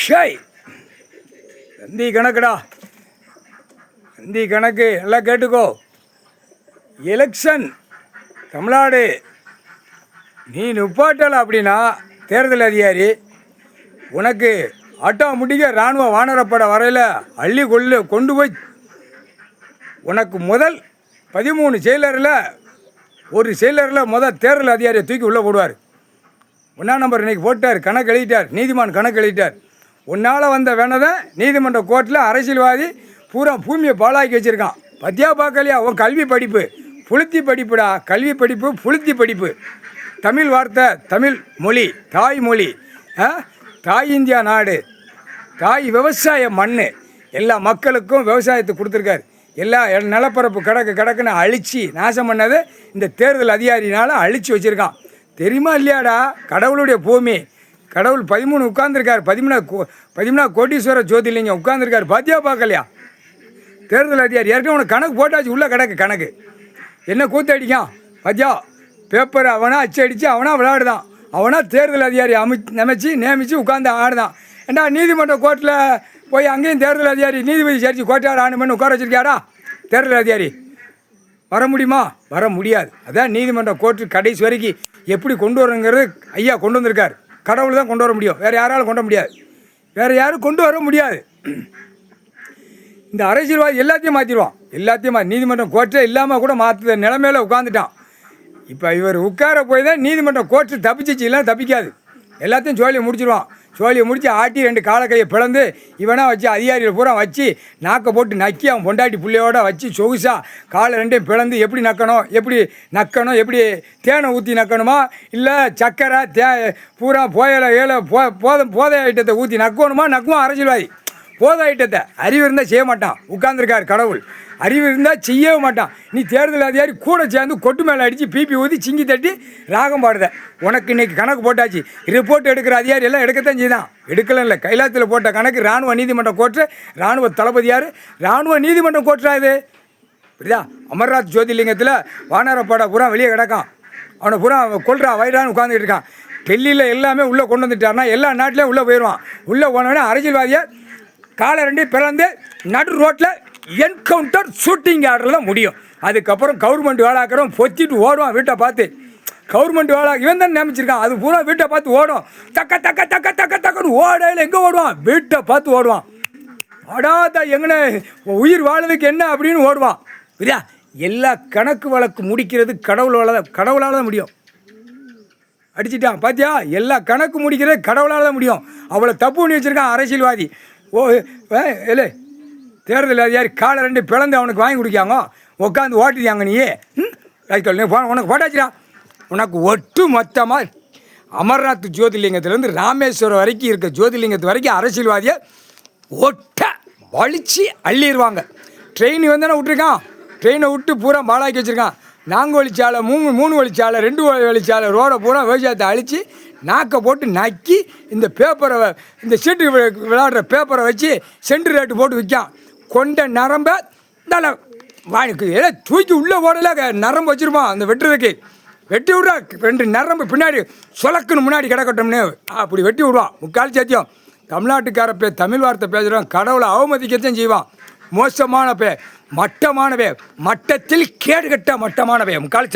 ஷாய் ஹிந்தி கணக்குடா. ஹிந்தி கணக்கு எல்லாம் கேட்டுக்கோ. எலெக்ஷன் தமிழ்நாடு நீ நிப்பாட்டலை அப்படின்னா தேர்தல் அதிகாரி உனக்கு ஆட்டோமேட்டிக்காக இராணுவ வானரப்பட வரையில் அள்ளி கொண்டு போய் உனக்கு முதல் 13 செயலரில் ஒரு செயலரில் முதல் தேர்தல் அதிகாரியை தூக்கி உள்ளே போடுவார். 1ஆம் நம்பர் இன்றைக்கி போட்டார், கணக்கு எழுதிட்டார், நீதிமான் கணக்கு எழுதிட்டார். உன்னால் வந்த வேணதை நீதிமன்ற கோர்ட்டில் அரசியல்வாதி பூரா பூமியை பாழாக்கி வச்சுருக்கான். பத்தியா பார்க்கலையா? உன் கல்வி படிப்பு புளுத்தி படிப்புடா. கல்வி படிப்பு புளுத்தி படிப்பு. தமிழ் வார்த்தை, தமிழ் மொழி, தாய்மொழி, தாய் இந்தியா நாடு, தாய் விவசாய மண், எல்லா மக்களுக்கும் விவசாயத்தை கொடுத்துருக்காரு. எல்லா நிலப்பரப்பு கிடக்குன்னு அழித்து நாசம் பண்ணது இந்த தேர்தல் அதிகாரினால் அழித்து வச்சுருக்கான். தெரியுமா இல்லையாடா? கடவுளுடைய பூமி. கடவுள் 13 உட்கார்ந்துருக்கார். 13 கோட்டீஸ்வர ஜோதிலிங்கம் உட்கார்ந்துருக்கார். பாத்தியா பார்க்கலையா? தேர்தல் அதிகாரி ஏற்கனவே உனக்கு கணக்கு போட்டாச்சு. உள்ளே கணக்கு என்ன கூத்து அடிக்கான் பாத்தியா? பேப்பர் அவனா அச்சு அடித்து அவனா விளையாடுதான். அவனா தேர்தல் அதிகாரி நியமித்து உட்காந்து ஆடுதான். ஏண்டா நீதிமன்ற கோர்ட்டில் போய் அங்கேயும் தேர்தல் அதிகாரி நீதிபதி சரிச்சு கோட்டார் ஆணுமென்னு உட்கார வச்சிருக்கியாடா? தேர்தல் அதிகாரி வர முடியுமா? வர முடியாது. அதான் நீதிமன்ற கோர்ட்டு கடைசி வரைக்கும் எப்படி கொண்டு வரணுங்கிறது ஐயா கொண்டு வந்திருக்கார். கடவுள் தான் கொண்டு வர முடியும், வேறு யாராலும் கொண்டு வர முடியாது. வேறு யாரும் கொண்டு வர முடியாது. இந்த அரசியல்வாதி எல்லாத்தையும் மாற்றிடுவான். எல்லாத்தையும் நீதிமன்றம் கோர்ட்டே இல்லாமல் கூட மாற்ற நிலைமையில உட்காந்துட்டான். இப்போ இவர் உட்கார போய் தான் நீதிமன்றம் கோர்ட்டு தப்பிச்சிச்சு, இல்லை தப்பிக்காது. எல்லாத்தையும் சோழியை முடிச்சிடுவான். சோழியை முடித்து ஆட்டி 2 காலை கையை பிளந்து இவனாக வச்சு அதிகாரிகள் பூரா வச்சு நாக்கை போட்டு நக்கி அவன் பொண்டாட்டி பிள்ளையோட வச்சு சொகுசா காலை 2ஐயும் பிளந்து எப்படி நக்கணும், எப்படி தேனை ஊற்றி நக்கணுமா, இல்லை சக்கரை பூரா போதை ஐட்டத்தை ஊற்றி நக்குவான் அரசியல்வாதி. போதை ஐட்டத்தை அறிவு இருந்தால் செய்ய மாட்டான். உட்கார்ந்துருக்கார் கடவுள். அறிவு இருந்தால் செய்யவே மாட்டான். நீ தேர்தல் அதிகாரி கூட சேர்ந்து கொட்டு மேலே அடித்து பிபி ஊற்றி சிங்கி தட்டி ராகம் பாடுத. உனக்கு இன்றைக்கி கணக்கு போட்டாச்சு. ரிப்போர்ட் எடுக்கிற அதிகாரி எல்லாம் எடுக்கத்தான் செய்தான். எடுக்கலாம் இல்லை. கைலாத்தில் போட்ட கணக்கு இராணுவ நீதிமன்றம் கோர்ட்டு. இராணுவ தளபதியார் இராணுவ நீதிமன்றம் கோர்ட்டா இது? புரியுதா? அமர்நாத் ஜோதிலிங்கத்தில் வானரப்பட பூரா வெளியே கிடக்கான். அவனை பூரா கொல்றா வயிறான்னு உட்காந்துக்கிட்டு இருக்கான். டெல்லியில் எல்லாமே உள்ளே கொண்டு வந்துட்டார்னா எல்லா நாட்டிலையும் உள்ளே போயிடுவான். உள்ளே போனோடனே அரசியல்வாதியை காலை 2ஐயும் பிறந்து நடு ரோட்டில் என்கவுண்டர் ஷூட்டிங் ஆர்டரில் முடியும். அதுக்கப்புறம் கவர்மெண்ட் வேலைக்கிறவன் பொத்திட்டு ஓடுவான் வீட்டை பார்த்து. கவர்மெண்ட் வேலை இவன் தான் நியமிச்சிருக்கான். அது பூரா வீட்டை பார்த்து ஓடும். தக்கன்னு ஓடையில் எங்கே ஓடுவான்? வீட்டை பார்த்து ஓடுவான். அடாத எங்கன்னு உயிர் வாழ்றதுக்கு என்ன அப்படின்னு ஓடுவான். புரியா? எல்லா கணக்கு வழக்கு முடிக்கிறது கடவுளால் தான் முடியும். அடிச்சிட்டான் பாத்தியா? எல்லா கணக்கு முடிக்கிறது கடவுளால் தான் முடியும். அவ்வளோ தப்பு பண்ணி வச்சுருக்கான் அரசியல்வாதி. இல்லை தேர்தல் அதிகாரி காலை 2 பிளந்து அவனுக்கு வாங்கி கொடுக்காங்க. உட்காந்து ஓட்டுதியாங்க நீ. உனக்கு போட்டாச்சுடா. உனக்கு ஒட்டு மொத்தமாக அமர்நாத் ஜோதிலிங்கத்துலேருந்து ராமேஸ்வரம் வரைக்கும் இருக்க ஜோதிலிங்கத்து வரைக்கும் அரசியல்வாதியை ஒட்ட வலிச்சு அள்ளிடுவாங்க. ட்ரெயின் தானே விட்டுருக்கான். ட்ரெயினை விட்டு பூரா பாலாக்கி வச்சுருக்கான். 4 வழிச்சாலை 3 வழிச்சாலை 2 வழிச்சாலை ரோடை பூரா விவசாயத்தை அழித்து நாக்கை போட்டு நக்கி இந்த பேப்பரை இந்த சீட்டு விளையாடுற பேப்பரை வச்சு சென்ட்ரு ரேட்டு போட்டு விற்கான். கொண்ட நரம்பை தூக்கி உள்ளே போடல நரம்பு வச்சுருப்பான். அந்த வெட்டுறதுக்கு வெட்டி விட்றா. 2 நரம்பு பின்னாடி சொலக்குன்னு முன்னாடி கிடக்கட்டோம்னு அப்படி வெட்டி விடுவான். முக்கால் சாத்தியம் தமிழ்நாட்டுக்கார தமிழ் வார்த்தை பேசுகிறவன் கடவுளை அவமதிக்கத்தான் செய்வான். மோசமான மட்டமானவே, மட்டத்தில் கேடுகட்ட மட்டமானவே முக்கால்